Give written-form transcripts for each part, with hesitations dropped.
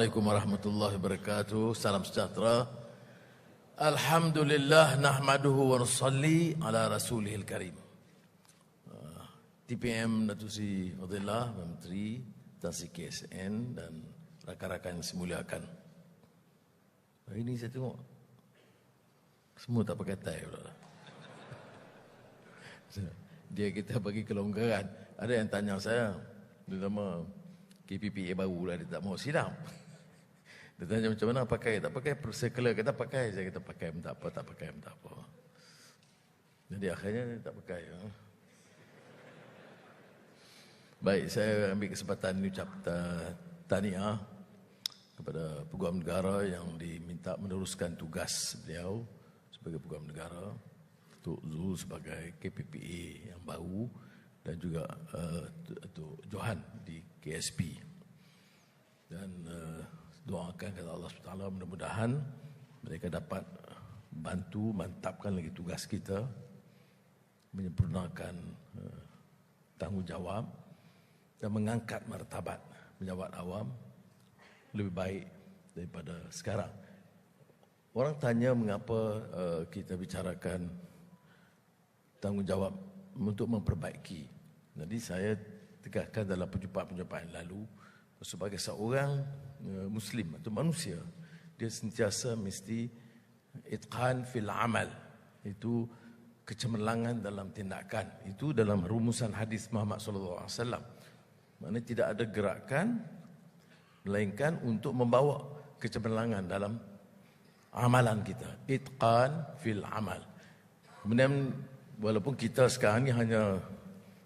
Assalamualaikum warahmatullahi wabarakatuh. Salam sejahtera. Alhamdulillah nahmaduhu wa nusalli ala rasulihil karim. TPM Datuk Seri Fadillah, Menteri, Tan Sri KSN dan rakan-rakan yang semuliakan. Hari ini saya tengok semua tak pakai tie pula. Dia kita bagi kelonggaran. Ada yang tanya saya, terutama KPPA baru lah, dia tak mau sidang. Dia tanya macam mana pakai, tak pakai, circular kata pakai, saya kata pakai pun tak apa, tak pakai pun tak apa. Jadi akhirnya dia tak pakai. Baik, saya ambil kesempatan ini ucap tahniah kepada Peguam Negara yang diminta meneruskan tugas beliau sebagai Peguam Negara, Datuk Zul sebagai KPPA yang baru, dan juga Datuk Johan di KSP. Dan doakan kepada Allah SWT mudah-mudahan mereka dapat bantu mantapkan lagi tugas kita, menyempurnakan tanggungjawab dan mengangkat martabat pejabat awam lebih baik daripada sekarang. Orang tanya mengapa kita bicarakan tanggungjawab untuk memperbaiki. Jadi saya tegaskan dalam perjumpaan-perjumpaan yang lalu, sebagai seorang Muslim atau manusia, dia sentiasa mesti itqan fil amal, itu kecemerlangan dalam tindakan. Itu dalam rumusan hadis Muhammad sallallahu alaihi wasallam. Maknanya tidak ada gerakan melainkan untuk membawa kecemerlangan dalam amalan kita. Itqan fil amal. Kemudian walaupun kita sekarang ni hanya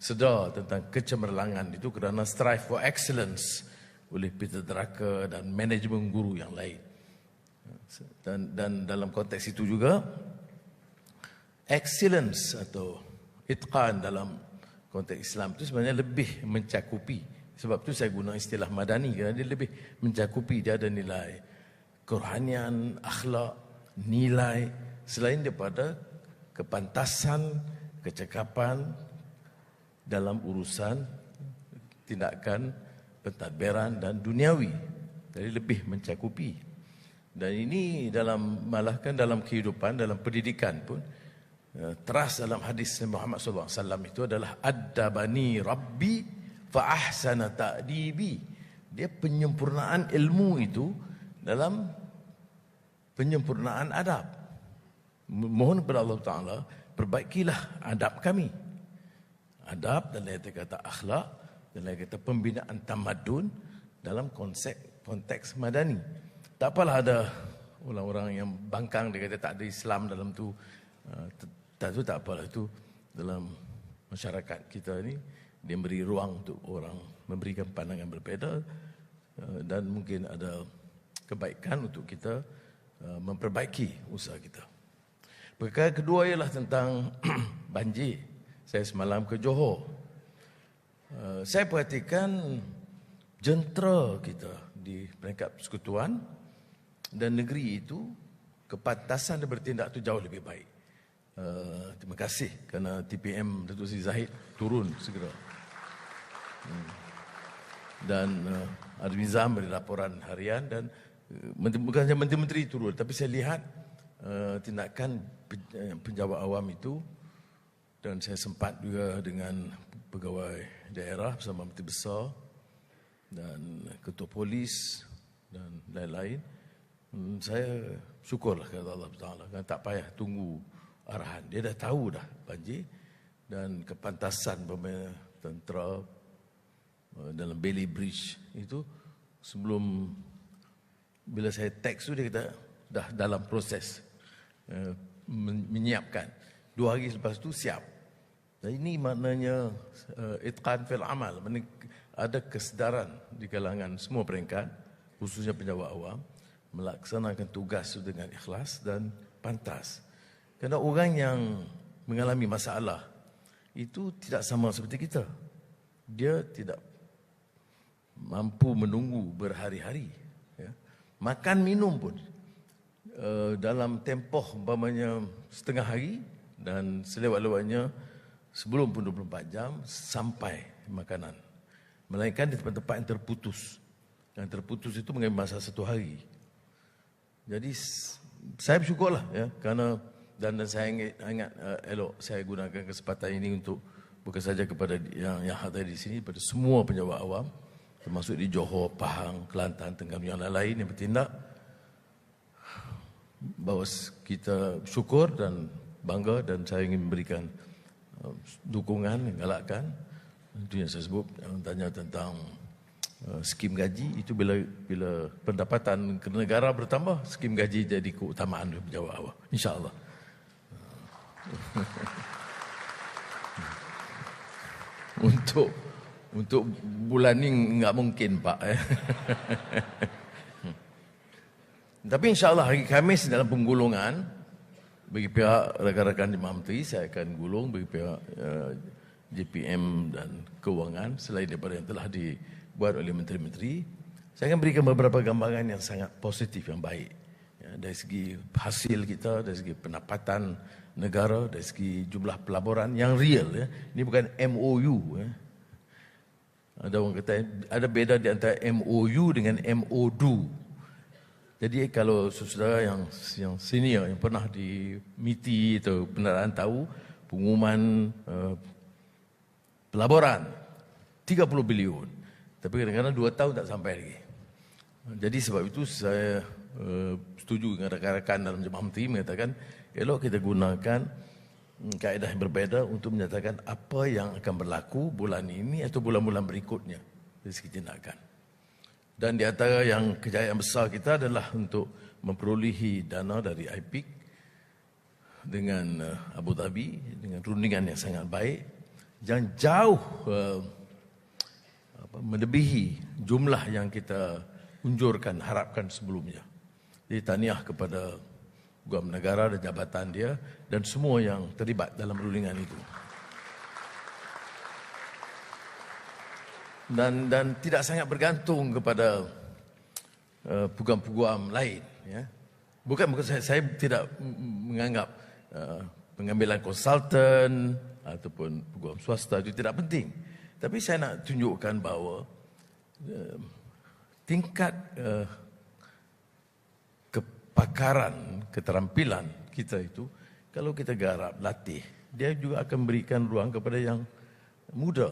sedar tentang kecemerlangan itu kerana strive for excellence oleh Peter Drucker dan manajemen guru yang lain. Dan dalam konteks itu juga excellence atau itqan dalam konteks Islam itu sebenarnya lebih mencakupi. Sebab itu saya guna istilah madani kerana dia lebih mencakupi. Dia ada nilai kerohanian, akhlak, nilai selain daripada kepantasan, kecekapan dalam urusan tindakan pentadbiran dan duniawi. Jadi lebih mencakupi. Dan ini malahkan dalam kehidupan, dalam pendidikan pun teras dalam hadis Muhammad sallallahu alaihi wasallam itu adalah addabani rabbi fa ahsana ta'dibi. Dia penyempurnaan ilmu itu dalam penyempurnaan adab. Mohon kepada Allah Taala, perbaikilah adab kami. Adab dan lain kata akhlak dan lain kata pembinaan tamadun dalam konteks madani. Tak apalah ada orang-orang yang bangkang, dia kata tak ada Islam dalam tu. Tak apalah, itu dalam masyarakat kita ni dia beri ruang untuk orang memberikan pandangan berbeza, dan mungkin ada kebaikan untuk kita memperbaiki usaha kita. Perkara kedua ialah tentang banjir. Saya semalam ke Johor. Saya perhatikan jentera kita di peringkat persekutuan dan negeri itu, kepantasan dia bertindak itu jauh lebih baik. Terima kasih kerana TPM Datuk Seri Zahid turun segera. Dan Admin Nizam beri laporan harian dan bukan saja menteri-menteri turun, tapi saya lihat tindakan penjawat awam itu. Dan saya sempat juga dengan pegawai daerah bersama Menteri Besar dan Ketua Polis dan lain-lain. Saya syukurlah kepada Allah Taala, kan tak payah tunggu arahan. Dia dah tahu dah banjir, dan kepantasan pemain tentera dalam Bailey Bridge itu sebelum bila saya teks tu dia kata dah dalam proses menyiapkan. 2 hari selepas tu siap. Dan ini maknanya itqan fil amal. Ada kesedaran di kalangan semua peringkat, khususnya pejabat awam, melaksanakan tugas itu dengan ikhlas dan pantas. Kerana orang yang mengalami masalah itu tidak sama seperti kita. Dia tidak mampu menunggu berhari-hari. Ya. Makan minum pun dalam tempoh umpamanya setengah hari, dan selewat-lewatnya sebelum pun 24 jam sampai makanan. Melainkan di tempat-tempat yang terputus. yang terputus itu mengambil masa 1 hari. Jadi saya bersyukurlah ya, kerana dan saya ingat elok saya gunakan kesempatan ini untuk bukan saja kepada yang hadir di sini, pada semua penjawat awam, termasuk di Johor, Pahang, Kelantan, Terengganu yang lain yang bertindak, bahawa kita syukur dan bangga, dan saya ingin memberikan dukungan, galakkan. Itu yang saya sebut, yang tanya tentang skim gaji, itu bila pendapatan ke negara bertambah, skim gaji jadi keutamaan penjawat awam, insya-Allah. Untuk bulan ni enggak mungkin, Pak. Tapi insya-Allah hari Khamis dalam penggulungan bagi pihak rakan-rakan Jemaah Menteri, saya akan gulung bagi pihak JPM dan Kewangan selain daripada yang telah dibuat oleh menteri-menteri. Saya akan berikan beberapa gambaran yang sangat positif, yang baik ya, dari segi hasil kita, dari segi pendapatan negara, dari segi jumlah pelaburan yang real ya. Ini bukan MOU ya. Ada orang kata ada beda di antara MOU dengan MODU. Jadi kalau saudara yang senior yang pernah di MITI atau penerangan tahu, pengumuman pelaburan 30 bilion. Tapi kadang-kadang 2 tahun tak sampai lagi. Jadi sebab itu saya setuju dengan rakan-rakan dalam Jemaah Menteri mengatakan elok kita gunakan kaedah yang berbeza untuk menyatakan apa yang akan berlaku bulan ini atau bulan-bulan berikutnya dari segi tindakan. Dan di antara yang kejayaan besar kita adalah untuk memperolehi dana dari IPIC dengan Abu Dhabi dengan rundingan yang sangat baik, yang jauh melebihi jumlah yang kita unjurkan, harapkan sebelumnya. Jadi tahniah kepada Guam Negara dan jabatan dia dan semua yang terlibat dalam rundingan itu. Dan tidak sangat bergantung kepada peguam-peguam lain ya. Bukan saya tidak menganggap pengambilan konsultan ataupun peguam swasta itu tidak penting. Tapi saya nak tunjukkan bahawa tingkat kepakaran, keterampilan kita itu, kalau kita garap, latih, dia juga akan berikan ruang kepada yang muda.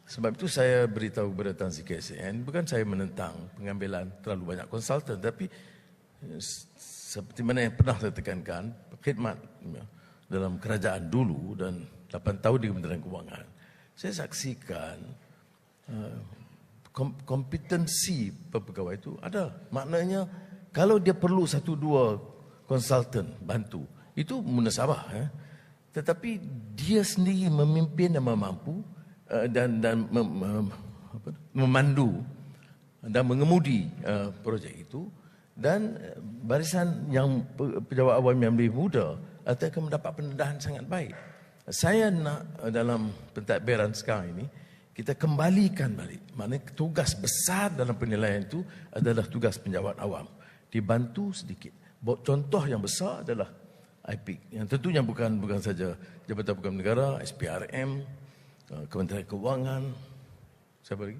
Sebab itu saya beritahu kepada Tan Sri KSN, bukan saya menentang pengambilan terlalu banyak konsultan, tapi seperti mana yang pernah saya tekankan, khidmat dalam kerajaan dulu dan 8 tahun di Kementerian Kewangan, saya saksikan kompetensi pegawai itu ada. Maknanya kalau dia perlu 1-2 konsultan bantu, itu munasabah ya. Tetapi dia sendiri memimpin dan mampu dan memandu dan mengemudi projek itu, dan barisan yang pejabat awam yang lebih muda akan mendapat pendedahan sangat baik. Saya nak dalam pentadbiran sekarang ini kita kembalikan balik. Maknanya tugas besar dalam penilaian itu adalah tugas penjawat awam, dibantu sedikit. Contoh yang besar adalah IPIC yang tentunya bukan saja Jabatan Pegawai Negara, SPRM, Kementerian Kewangan, siapa lagi?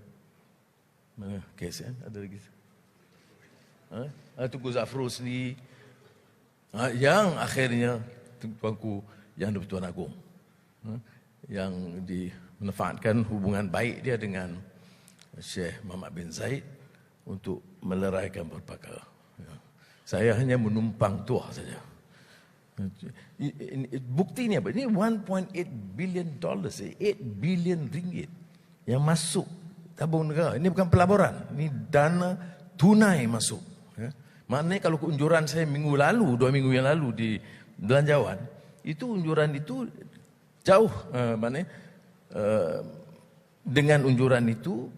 Mana KSN? Ada lagi? Tunku Zafrul sendiri. Yang akhirnya Tuanku Yang di-Pertuan Agong. Yang dimanfaatkan hubungan baik dia dengan Syekh Muhammad bin Zaid untuk meleraikan perkara. Saya hanya menumpang tuah saja. Bukti ni apa? Ini 1.8 billion dollars, 8 billion ringgit yang masuk tabung negara. Ini bukan pelaburan, ini dana tunai masuk. Ya. Maknanya kalau unjuran saya minggu lalu, 2 minggu yang lalu di Belanjawan, itu unjuran itu jauh, maknanya dengan unjuran itu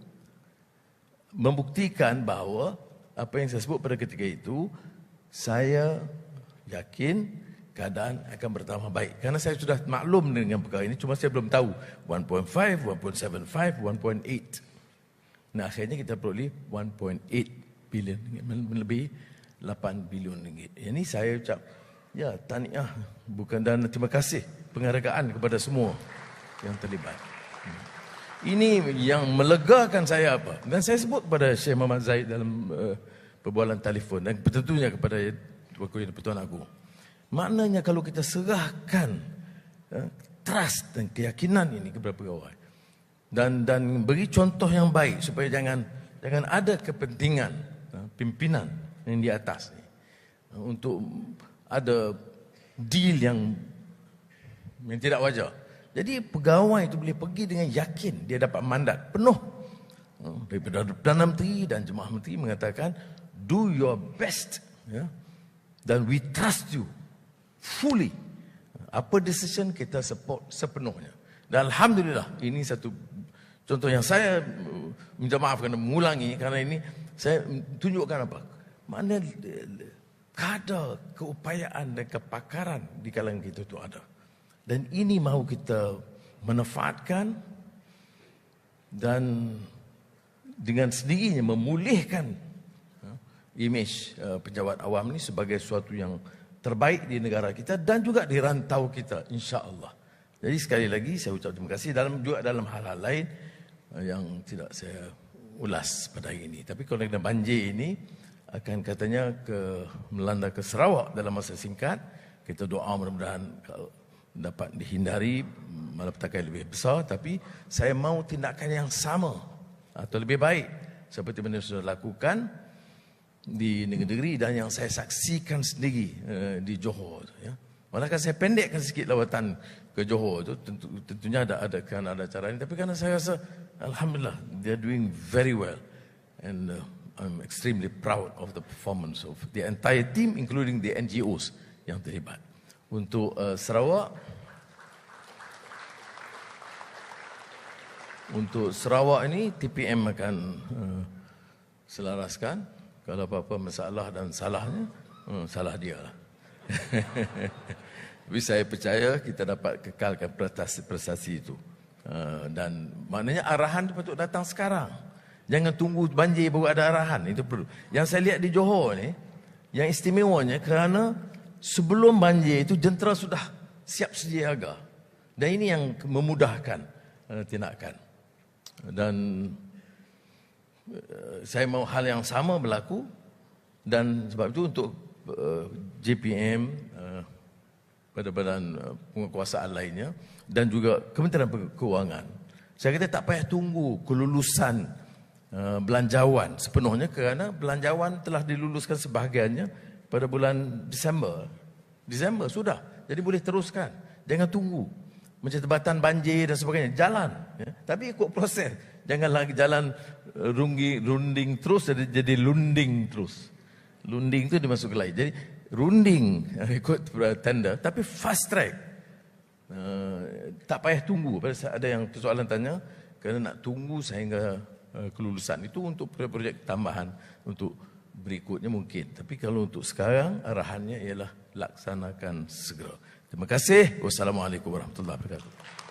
membuktikan bahawa apa yang saya sebut pada ketika itu, saya yakin keadaan akan bertambah baik. Karena saya sudah maklum dengan perkara ini, cuma saya belum tahu 1.5, 1.75, 1.8. Nah, akhirnya kita peroleh 1.8 bilion ringgit, lebih 8 bilion ringgit. Ini saya ucap, ya, tahniah, bukan, dan terima kasih, penghargaan kepada semua yang terlibat. Ini yang melegakan saya apa. Dan saya sebut pada Syekh Muhammad Zaid dalam perbualan telefon dan tentunya kepada Wakil Pertuan Agong. Maknanya kalau kita serahkan trust dan keyakinan ini kepada pegawai dan beri contoh yang baik supaya jangan ada kepentingan pimpinan yang di atas ni untuk ada deal yang tidak wajar. Jadi pegawai itu boleh pergi dengan yakin dia dapat mandat penuh daripada Perdana Menteri dan Jemaah Menteri mengatakan do your best, ya, dan we trust you fully. Apa decision kita support sepenuhnya. Dan alhamdulillah ini satu contoh yang saya minta maaf kerana mengulangi, kerana ini saya tunjukkan apa makna kadar keupayaan dan kepakaran di kalangan kita itu ada. Dan ini mahu kita manfaatkan dan dengan sendirinya memulihkan imej pejabat awam ini sebagai sesuatu yang terbaik di negara kita dan juga di rantau kita, insya-Allah. Jadi sekali lagi saya ucap terima kasih juga dalam hal-hal lain yang tidak saya ulas pada hari ini. Tapi kalau ada banjir ini akan katanya melanda ke Sarawak dalam masa singkat. Kita doa mudah-mudahan dapat dihindari malapetaka yang lebih besar, tapi saya mahu tindakan yang sama atau lebih baik seperti mana sudah lakukan di negeri dan yang saya saksikan sendiri di Johor, ya. Malahkan saya pendekkan sikit lawatan ke Johor tu, tentunya ada cara ini, tapi kerana saya rasa alhamdulillah they are doing very well and I'm extremely proud of the performance of the entire team including the NGOs yang terlibat. Untuk Sarawak ini TPM akan selaraskan. Kalau apa-apa masalah dan salahnya, salah dia lah. Tapi saya percaya kita dapat kekalkan prestasi itu. Dan maknanya arahan itu patut datang sekarang. Jangan tunggu banjir baru ada arahan, itu perlu. Yang saya lihat di Johor ni, yang istimewanya kerana sebelum banjir itu jentera sudah siap sedia siaga. Dan ini yang memudahkan tindakan. Dan saya mahu hal yang sama berlaku, dan sebab itu untuk JPM, badan-badan penguasaan lainnya dan juga Kementerian Keuangan, saya kata tak payah tunggu kelulusan belanjawan sepenuhnya, kerana belanjawan telah diluluskan sebahagiannya pada bulan Disember sudah, jadi boleh teruskan. Jangan tunggu macam tebatan banjir dan sebagainya, jalan, ya. Tapi ikut proses, jangan lagi jalan runding terus jadi lunding terus. Lunding itu dimasuk ke lain, jadi runding ikut tender tapi fast track. Tak payah tunggu. Ada yang persoalan tanya kerana nak tunggu sehingga kelulusan itu untuk projek tambahan untuk berikutnya mungkin. Tapi kalau untuk sekarang arahannya ialah laksanakan segera. Terima kasih. Wassalamualaikum warahmatullahi wabarakatuh.